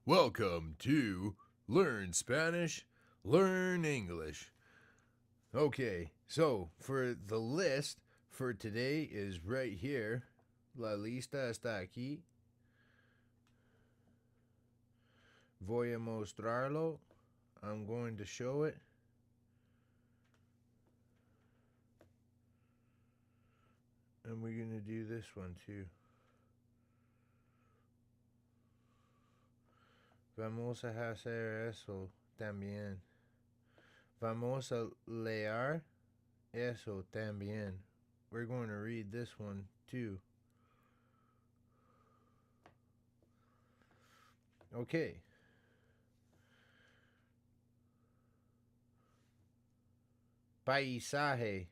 Welcome to Learn Spanish, Learn English. Okay, so for the list for today is right here. La lista está aquí. Voy a mostrarlo. I'm going to show it. And we're going to do this one too. Vamos a hacer eso también. Vamos a leer eso también. We're going to read this one too. Okay. Paisaje.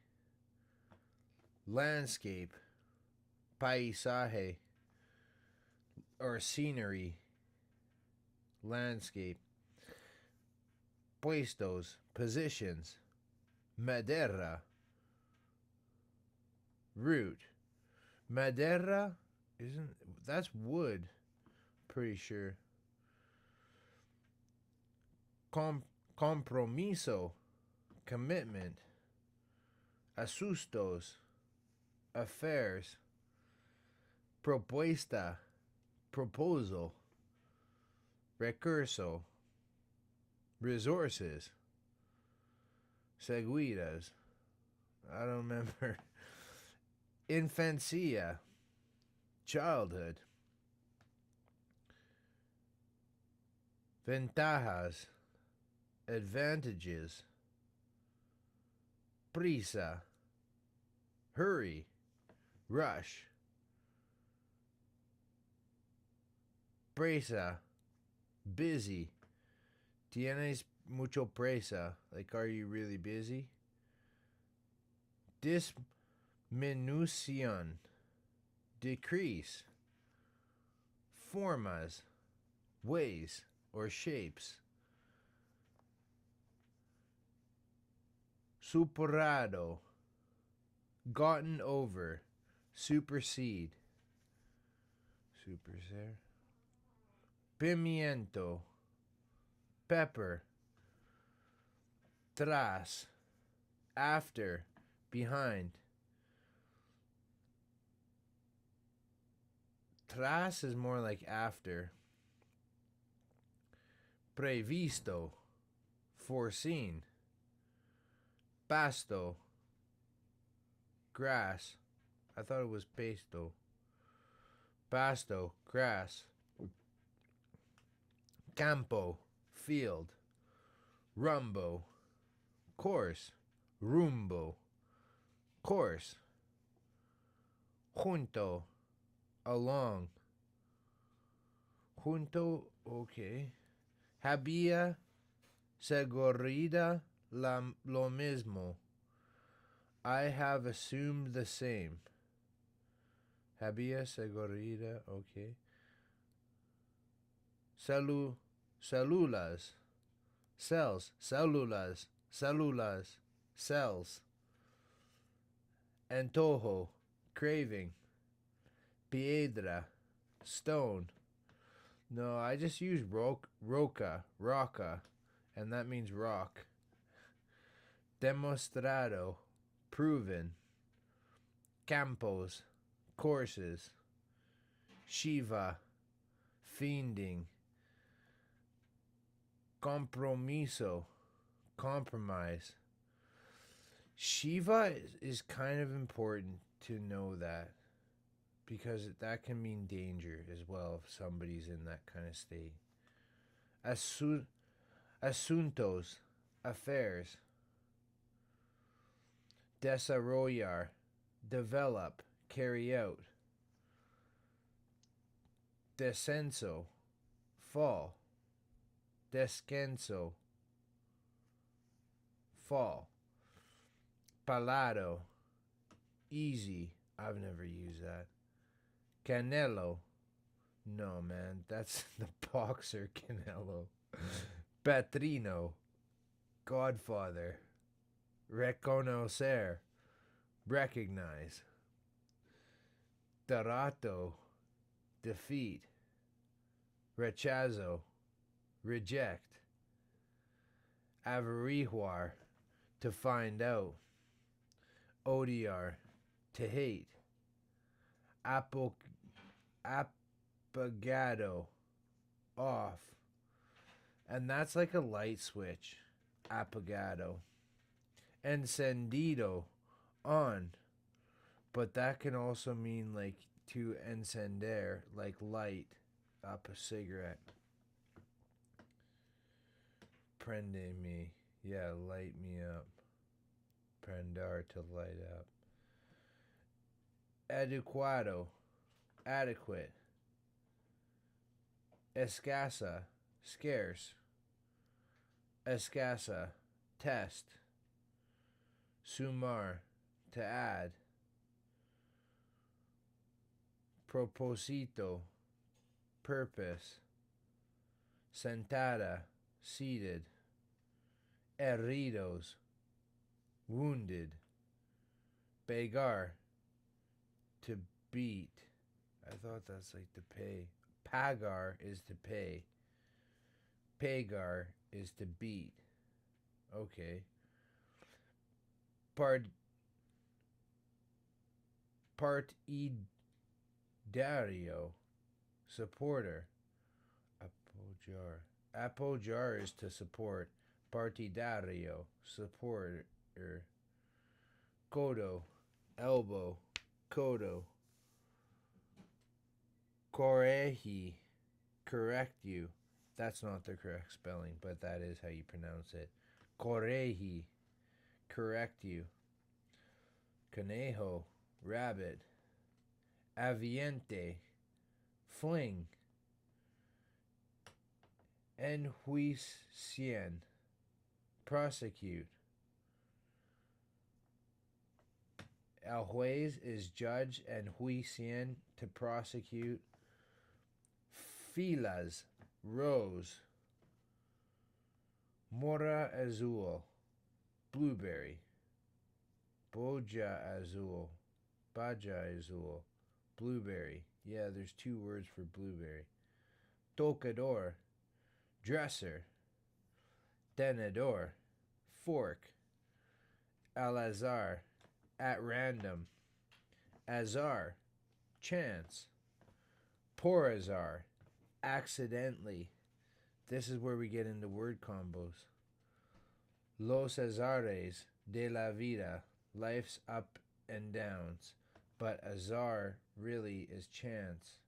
Landscape. Paisaje. Or scenery. Landscape. Puestos. Positions. Madera. Root. Madera that's wood, pretty sure. Compromiso. Commitment. Asuntos. Affairs. Propuesta. Proposal. Recursos. Resources. Seguidas. I don't remember. Infancia. Childhood. Ventajas. Advantages. Prisa. Hurry. Rush. Prisa. Busy. ¿Tienes mucho presa? Like, are you really busy? Disminucion. Decrease. Formas. Ways or shapes. Superado. Gotten over. Supersede. Supersede. Pimiento. Pepper. Tras. After. Behind. Tras is more like after. Previsto. Foreseen. Pasto. Grass. I thought it was pasto. Pasto. Grass. Campo. Field. Rumbo. Course. Rumbo. Course. Junto. Along. Junto. Okay. Había segurida lo mismo. I have assumed the same. Había segurida. Okay. Células. Cells. Células. Células. Cells. Antojo. Craving. Piedra. Stone. No, I just use roca, and that means rock. Demostrado. Proven. Campos. Courses. Shiva. Fiending. Compromiso. Compromise. Shiva is kind of important to know that, because that can mean danger as well if somebody's in that kind of state. Asuntos. Affairs. Desarrollar. Develop. Carry out. Descenso. Fall. Descenso. Fall. Palado. Easy. I've never used that. Canelo. No, man. That's the boxer Canelo. Patrino. Godfather. Reconocer. Recognize. Derroto. Defeat. Rechazo. reject. Averiguar, to find out. Odiar, to hate. Apagado, off. And that's like a light switch. Apagado. Encendido, on. But that can also mean like to encender, like light up a cigarette. Prende me, yeah, light me up. Prendar, to light up. Adequado, adequate. Escasa, scarce. Escasa, test. Sumar, to add. Proposito, purpose. Sentada, seated. Heridos, wounded. Pegar, to beat. I thought that's like to pay. Pagar is to pay. Pegar is to beat. Okay. Partidario, supporter. Apojar is to support. Partidario, supporter. Codo, elbow. Codo. Corregi, correct you. That's not the correct spelling, but that is how you pronounce it. Corregi, correct you. Conejo, rabbit. Aviente, fling. Enjuician, prosecute. El juez is judge, and juician, to prosecute. Filas, rose. Mora azul, blueberry. Boja azul, baja azul, blueberry. Yeah, there's two words for blueberry. Tocador, dresser. Tenedor, fork. Al azar, at random. Azar, chance. Por azar, accidentally. This is where we get into word combos. Los azares de la vida, life's up and downs. But azar really is chance.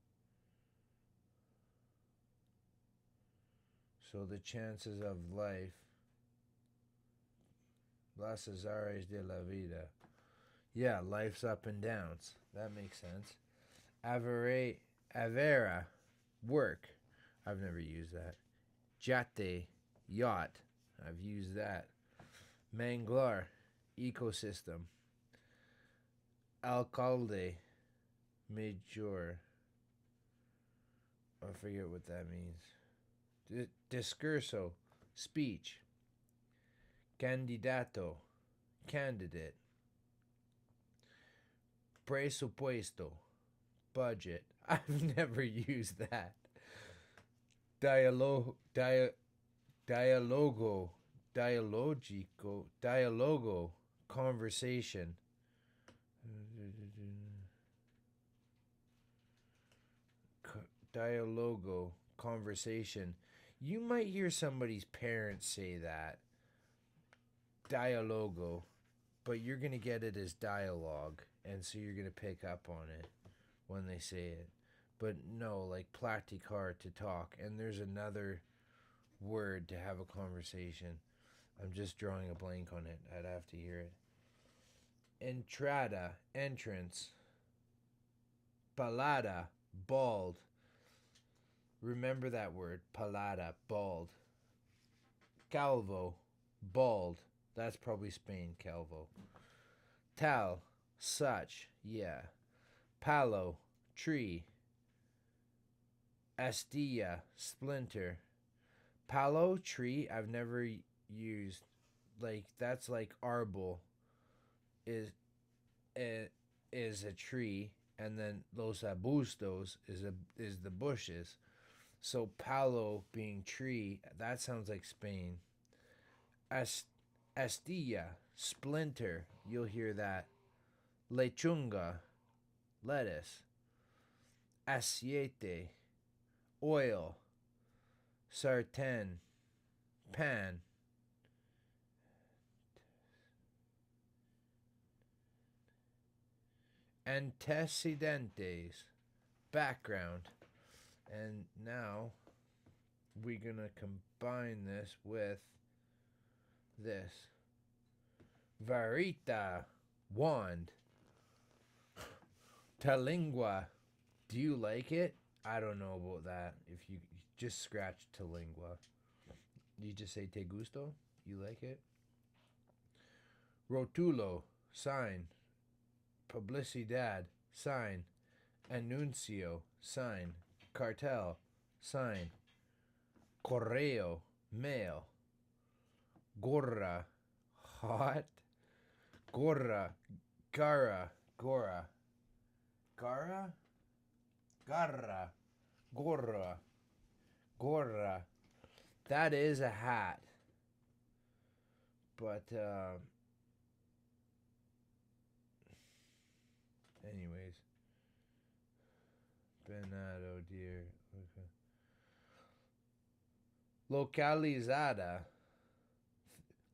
So the chances of life. Las azares de la vida. Yeah, life's up and downs. That makes sense. Avera, work. I've never used that. Jate, yacht. I've used that. Manglar, ecosystem. Alcalde, major. I forget what that means. Discurso, speech. Candidato, candidate. Presupuesto, budget. I've never used that. Dialogo, conversation. Dialogo, conversation. You might hear somebody's parents say that. Dialogo, but you're going to get it as dialogue, and so you're going to pick up on it when they say it. But no, like practicar, to talk, and there's another word to have a conversation. I'm just drawing a blank on it. I'd have to hear it. Entrada, entrance. Palada, bald. Remember that word, palada, bald. Calvo, bald. That's probably Spain, calvo. Tal, such, yeah. Palo, tree. Astilla, splinter. Palo, tree, I've never used. Like, that's like arbol is a tree, and then los arbustos is the bushes. So palo being tree, that sounds like Spain. Astilla, splinter, you'll hear that. Lechunga, lettuce. Aceite, oil. Sartén, pan. Antecedentes, background. And now we're going to combine this with this. Varita, wand. Talingua, do you like it? I don't know about that. If you just scratch talingua, you just say te gusto? You like it? Rotulo, sign. Publicidad, sign. Anuncio, sign. Cartel, sign. Correo, mail. Gorra, hot. Gorra, gara, gora. Gara? Garra. Gorra. Gorra. That is a hat. But, anyways. Venado, dear. Okay. Localizada.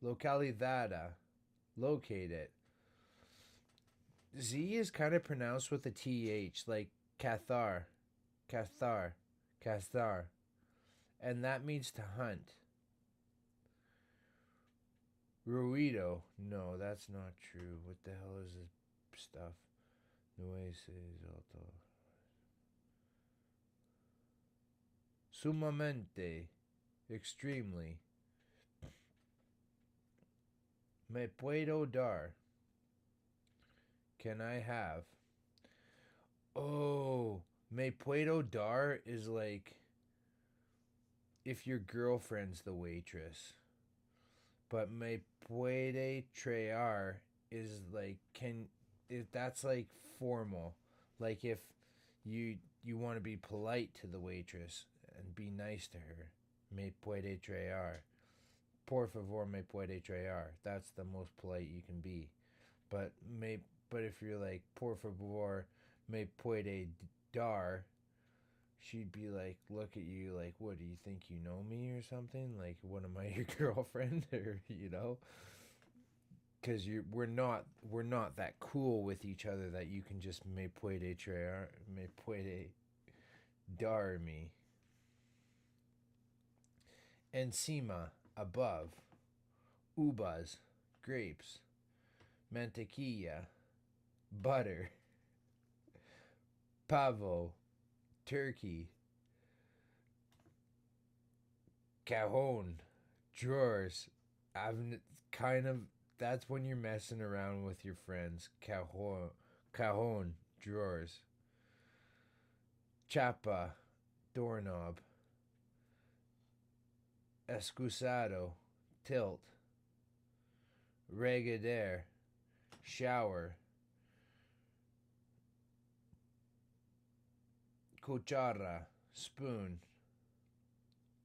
Localizada. Located. Z is kind of pronounced with a TH, like Cathar. Cathar. Cathar. And that means to hunt. Ruido. No, that's not true. What the hell is this stuff? Nueces alto. Sumamente. Extremely. Me puedo dar. Can I have? Oh, me puedo dar is like if your girlfriend's the waitress. But me puede traer is like if that's like formal. Like if you want to be polite to the waitress and be nice to her. Me puede traer. Por favor, me puede traer. That's the most polite you can be. But if you're like, por favor, me puede dar, she'd be like, look at you like, what, do you think you know me or something? Like, what, am I your girlfriend? Or, you know? Because we're not that cool with each other that you can just me puede traer, me puede dar me. Encima, above. Uvas, grapes. Mantequilla, butter. Pavo, turkey. Cajon, drawers. That's when you're messing around with your friends. Cajon, drawers. Chapa, doorknob. Excusado, tilt. Regadere, shower. Cuchara, spoon.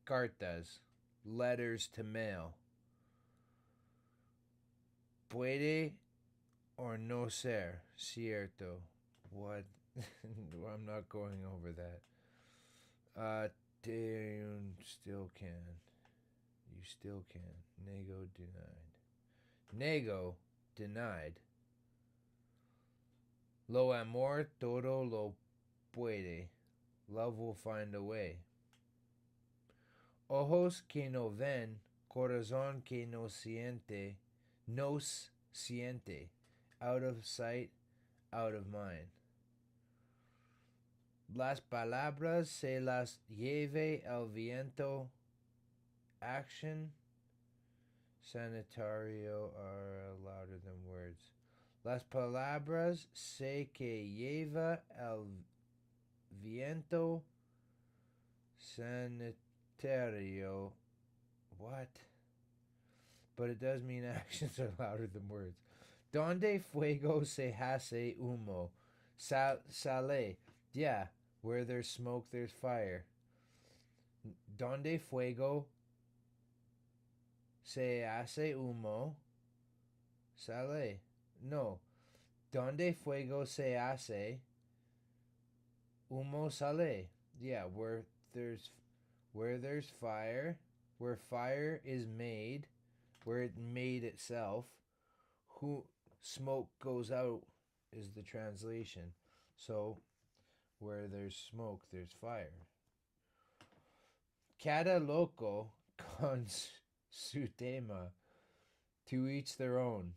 Cartas, letters to mail. Puede or no ser, cierto. What? I'm not going over that. Still can. You still can. Nego denied. Nego, denied. Lo amor todo lo puede. Love will find a way. Ojos que no ven, corazón que no siente, nos siente. Out of sight, out of mind. Las palabras se las lleve el viento. Action, sanitario are louder than words. Las palabras se que lleva el viento. Sanitario. What? But it does mean actions are louder than words. Donde fuego se hace humo. Sale. Yeah, where there's smoke, there's fire. Donde fuego se hace humo, sale. No. Donde fuego se hace, humo sale. Yeah, where there's fire, where fire is made, where it made itself, who smoke goes out is the translation. So where there's smoke, there's fire. Cada loco con su tema, to each their own.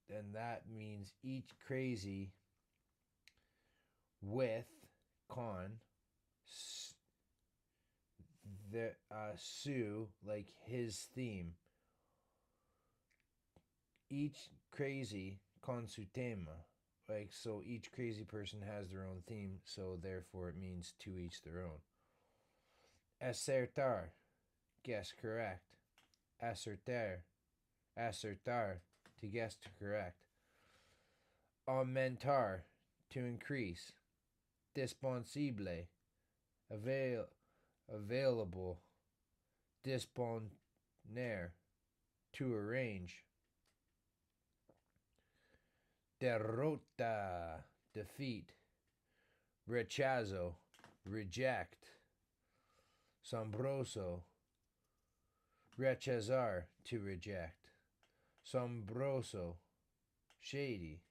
And that means each crazy with con the su, like his theme. Each crazy con su tema. Like, so each crazy person has their own theme, so therefore it means to each their own. Acertar, guess correct. Acertar, to guess to correct. Aumentar, to increase. Disponible, available. Disponer, to arrange. Derrota, defeat. Rechazo, reject. Sombroso, rechazar, to reject. Sombroso, shady.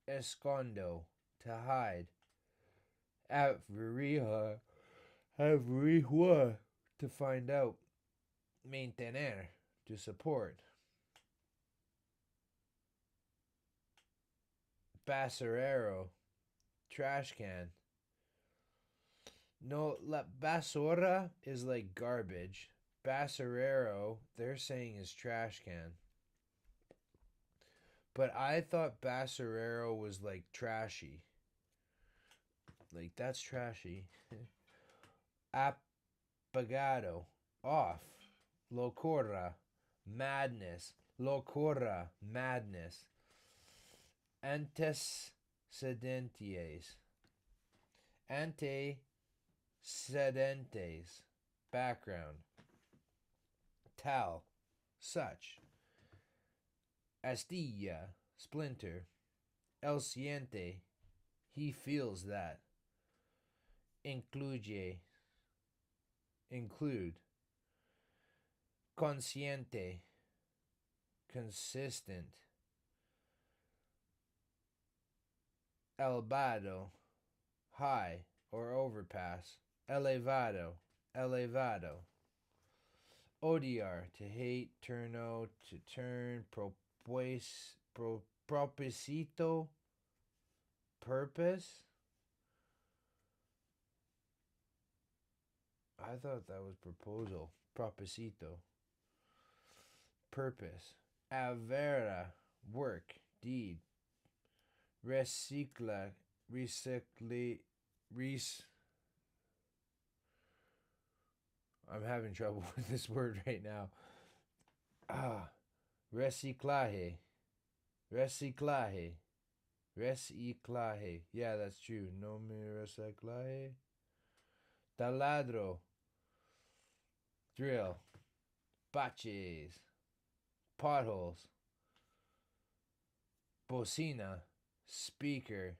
Escondo, to hide. Averija, to find out. Mantener, to support. Basurero, trash can. No, la basura is like garbage. Basurero, they're saying is trash can. But I thought basurero was like trashy. Like, that's trashy. Apagado, off. Locura, madness. Locura, madness. Antecedentes. Antecedentes, background. Tal, such. Astilla, splinter. El siente, he feels that. Incluye, include. Consciente, consistent. Elevado, high or overpass. Elevado, elevado. Odiar, to hate. Turno, to turn. Propósito, purpose. I thought that was proposal. Propósito, purpose. Avera, work, deed. Recicla, I'm having trouble with this word right now. Reciclaje. Reciclaje. Reciclaje. Yeah, that's true. No me reciclaje. Taladro. Drill. Baches. Potholes. Bocina. Speaker.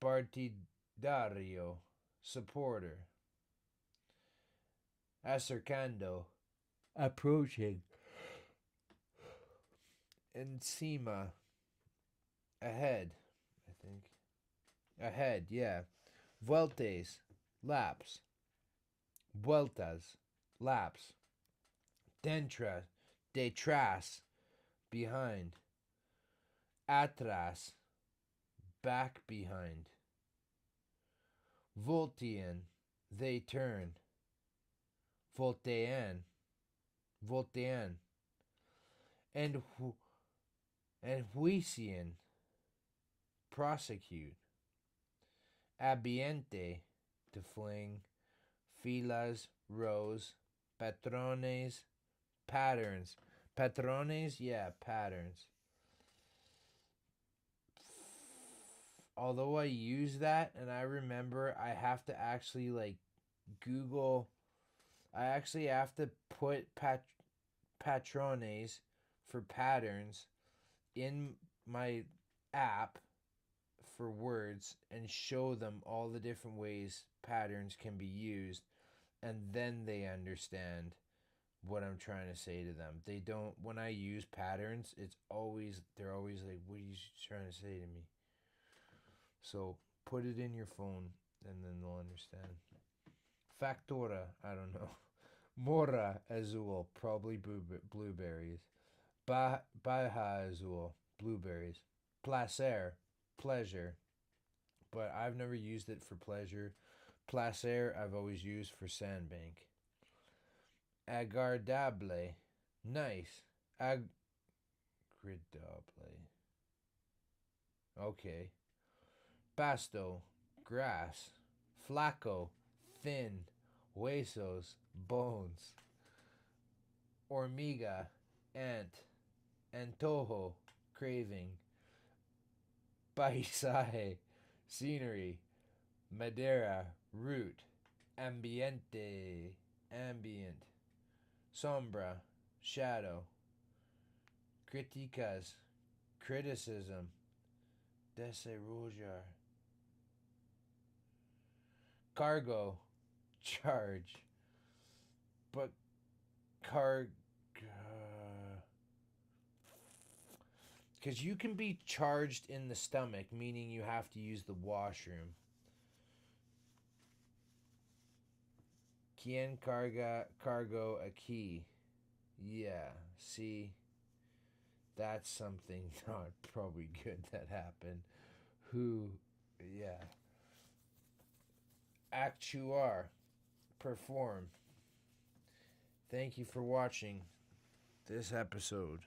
Partidario. Supporter. Acercando, approaching. Encima, ahead, I think. Ahead, yeah. Vueltas, laps. Vueltas, laps. Detrás, behind. Atrás, back behind. Voltean, they turn. Voltean. And juician, prosecute. Abiente, to fling. Filas, rows. Patrones, patterns. Patrones, yeah, patterns. although I use that, and I remember I have to actually like Google, I actually have to put patrones for patterns in my app for words and show them all the different ways patterns can be used, and then they understand what I'm trying to say to them. They don't, when I use patterns, they're always like, what are you trying to say to me? So put it in your phone and then they'll understand. Factora, I don't know. Mora azul, probably blueberries. Baja azul, blueberries. Placer, pleasure. But I've never used it for pleasure. Placer, I've always used for sandbank. Agradable, nice. Agradable. Okay. Pasto, grass. Flaco, thin. Huesos, bones. Hormiga, ant. Antojo, craving. Paisaje, scenery. Madera, root. Ambiente, ambient. Sombra, shadow. Críticas, criticism. Desarrollar. Cargo, charge. But because you can be charged in the stomach, meaning you have to use the washroom. Quien cargo aquí? Yeah, see, that's something not probably good that happened. Who, yeah. Actuar, perform. Thank you for watching this episode.